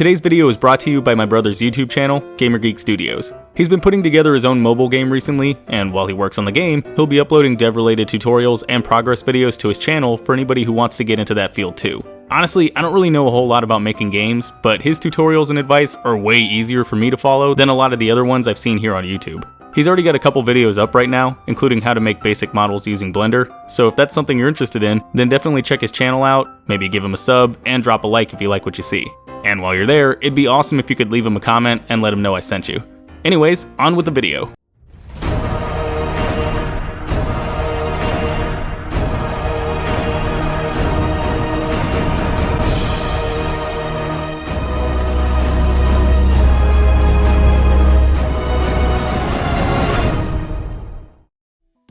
Today's video is brought to you by my brother's YouTube channel, GamerGeek Studios. He's been putting together his own mobile game recently, and while he works on the game, he'll be uploading dev-related tutorials and progress videos to his channel for anybody who wants to get into that field too. Honestly, I don't really know a whole lot about making games, but his tutorials and advice are way easier for me to follow than a lot of the other ones I've seen here on YouTube. He's already got a couple videos up right now, including how to make basic models using Blender, so if that's something you're interested in, then definitely check his channel out, maybe give him a sub, and drop a like if you like what you see. And while you're there, it'd be awesome if you could leave him a comment and let him know I sent you. Anyways, on with the video.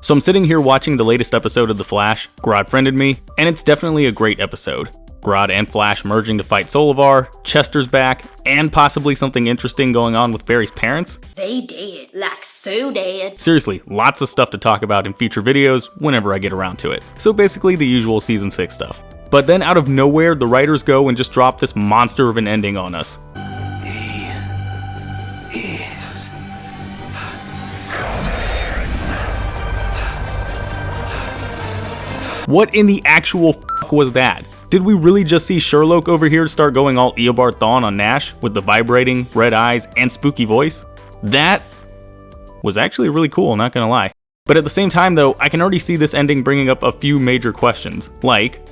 So I'm sitting here watching the latest episode of The Flash. Grodd friended me, and it's definitely a great episode. Grodd and Flash merging to fight Solivar, Chester's back, and possibly something interesting going on with Barry's parents. They dead, like so dead. Seriously, lots of stuff to talk about in future videos whenever I get around to it. So basically the usual season 6 stuff. But then out of nowhere, the writers go and just drop this monster of an ending on us. What in the actual fuck was that? Did we really just see Sherlock over here start going all Eobard Thawne on Nash with the vibrating, red eyes, and spooky voice? That was actually really cool, not gonna lie. But at the same time though, I can already see this ending bringing up a few major questions, like,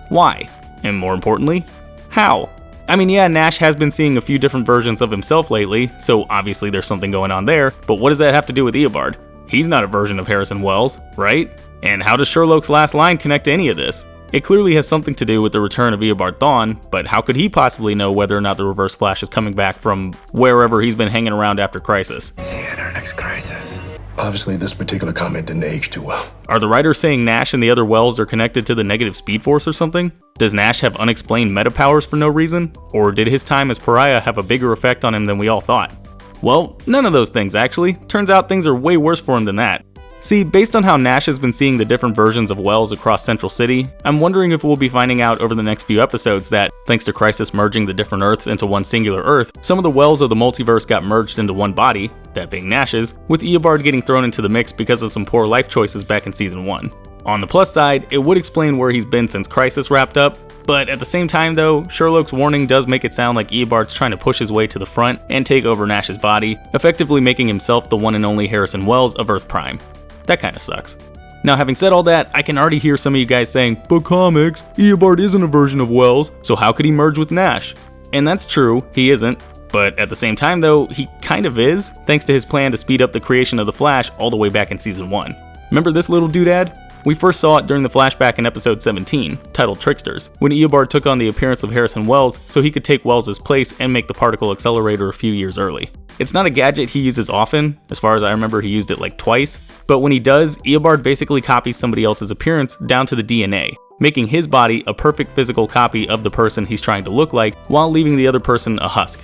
why? And more importantly, how? I mean, yeah, Nash has been seeing a few different versions of himself lately, so obviously there's something going on there, but what does that have to do with Eobard? He's not a version of Harrison Wells, right? And how does Sherlock's last line connect to any of this? It clearly has something to do with the return of Eobard Thawne, but how could he possibly know whether or not the Reverse Flash is coming back from wherever he's been hanging around after Crisis? Is he in our next crisis? Obviously, this particular comment didn't age too well. Are the writers saying Nash and the other Wells are connected to the negative Speed Force or something? Does Nash have unexplained meta powers for no reason? Or did his time as Pariah have a bigger effect on him than we all thought? Well, none of those things actually. Turns out things are way worse for him than that. See, based on how Nash has been seeing the different versions of Wells across Central City, I'm wondering if we'll be finding out over the next few episodes that, thanks to Crisis merging the different Earths into one singular Earth, some of the Wells of the multiverse got merged into one body, that being Nash's, with Eobard getting thrown into the mix because of some poor life choices back in Season 1. On the plus side, it would explain where he's been since Crisis wrapped up, but at the same time though, Sherlock's warning does make it sound like Eobard's trying to push his way to the front and take over Nash's body, effectively making himself the one and only Harrison Wells of Earth Prime. That kinda sucks. Now having said all that, I can already hear some of you guys saying, but comics, Eobard isn't a version of Wells, so how could he merge with Nash? And that's true, he isn't. But at the same time though, he kind of is, thanks to his plan to speed up the creation of the Flash all the way back in Season 1. Remember this little doodad? We first saw it during the flashback in episode 17, titled Tricksters, when Eobard took on the appearance of Harrison Wells so he could take Wells' place and make the particle accelerator a few years early. It's not a gadget he uses often, as far as I remember he used it like twice, but when he does, Eobard basically copies somebody else's appearance down to the DNA, making his body a perfect physical copy of the person he's trying to look like while leaving the other person a husk.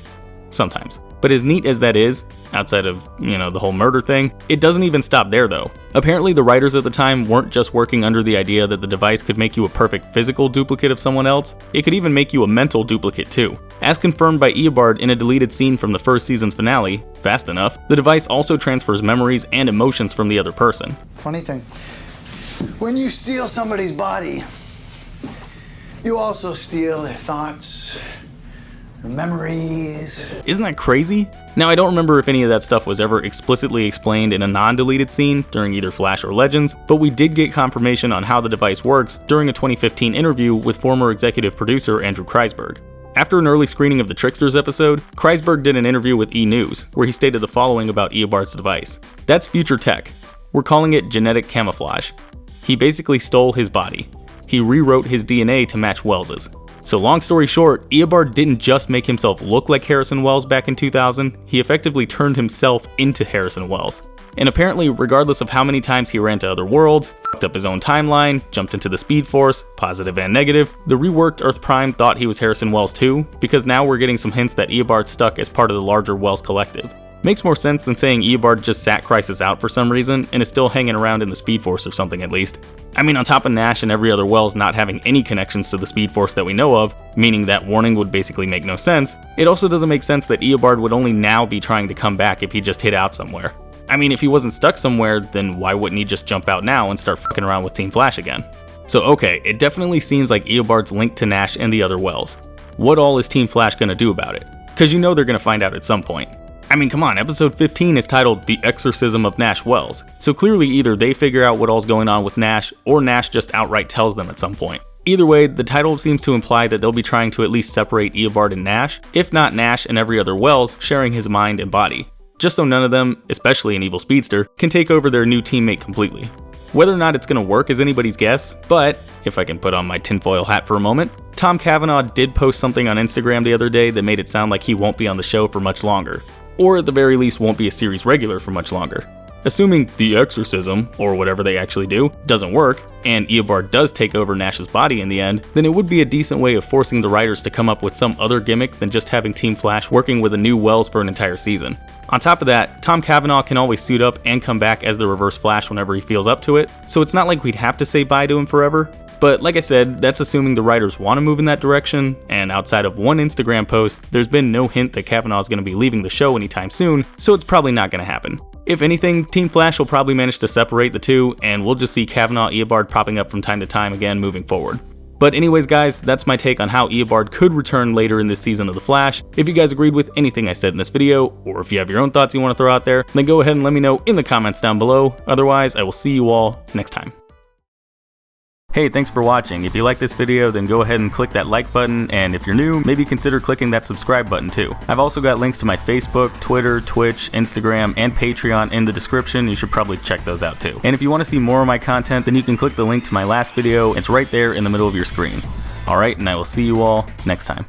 Sometimes. But as neat as that is, outside of, the whole murder thing, it doesn't even stop there though. Apparently the writers at the time weren't just working under the idea that the device could make you a perfect physical duplicate of someone else, it could even make you a mental duplicate too. As confirmed by Eobard in a deleted scene from the first season's finale, fast enough, the device also transfers memories and emotions from the other person. Funny thing, when you steal somebody's body, you also steal their thoughts, memories. Isn't that crazy? Now I don't remember if any of that stuff was ever explicitly explained in a non-deleted scene during either Flash or Legends, but we did get confirmation on how the device works during a 2015 interview with former executive producer Andrew Kreisberg. After an early screening of the Tricksters episode, Kreisberg did an interview with E! News, where he stated the following about Eobard's device. That's future tech. We're calling it genetic camouflage. He basically stole his body. He rewrote his DNA to match Wells's. So long story short, Eobard didn't just make himself look like Harrison Wells back in 2000, he effectively turned himself into Harrison Wells. And apparently, regardless of how many times he ran to other worlds, fucked up his own timeline, jumped into the Speed Force, positive and negative, the reworked Earth Prime thought he was Harrison Wells too, because now we're getting some hints that Eobard stuck as part of the larger Wells collective. Makes more sense than saying Eobard just sat Crisis out for some reason and is still hanging around in the Speed Force or something at least. I mean, on top of Nash and every other Wells not having any connections to the Speed Force that we know of, meaning that warning would basically make no sense, it also doesn't make sense that Eobard would only now be trying to come back if he just hid out somewhere. I mean, if he wasn't stuck somewhere, then why wouldn't he just jump out now and start fucking around with Team Flash again? So okay, it definitely seems like Eobard's linked to Nash and the other Wells. What all is Team Flash gonna do about it? Cause you know they're gonna find out at some point. I mean, come on, episode 15 is titled The Exorcism of Nash Wells, so clearly either they figure out what all's going on with Nash, or Nash just outright tells them at some point. Either way, the title seems to imply that they'll be trying to at least separate Eobard and Nash, if not Nash and every other Wells sharing his mind and body, just so none of them, especially an evil speedster, can take over their new teammate completely. Whether or not it's going to work is anybody's guess, but if I can put on my tinfoil hat for a moment, Tom Cavanaugh did post something on Instagram the other day that made it sound like he won't be on the show for much longer, or at the very least won't be a series regular for much longer. Assuming the exorcism, or whatever they actually do, doesn't work, and Eobard does take over Nash's body in the end, then it would be a decent way of forcing the writers to come up with some other gimmick than just having Team Flash working with a new Wells for an entire season. On top of that, Tom Cavanaugh can always suit up and come back as the Reverse Flash whenever he feels up to it, so it's not like we'd have to say bye to him forever. But like I said, that's assuming the writers want to move in that direction, and outside of one Instagram post, there's been no hint that Cavanaugh is going to be leaving the show anytime soon, so it's probably not going to happen. If anything, Team Flash will probably manage to separate the two, and we'll just see Cavanaugh Eobard popping up from time to time again moving forward. But anyways guys, that's my take on how Eobard could return later in this season of The Flash. If you guys agreed with anything I said in this video, or if you have your own thoughts you want to throw out there, then go ahead and let me know in the comments down below. Otherwise, I will see you all next time. Hey, thanks for watching. If you like this video, then go ahead and click that like button, and if you're new, maybe consider clicking that subscribe button too. I've also got links to my Facebook, Twitter, Twitch, Instagram, and Patreon in the description. You should probably check those out too. And if you want to see more of my content, then you can click the link to my last video. It's right there in the middle of your screen. Alright, and I will see you all next time.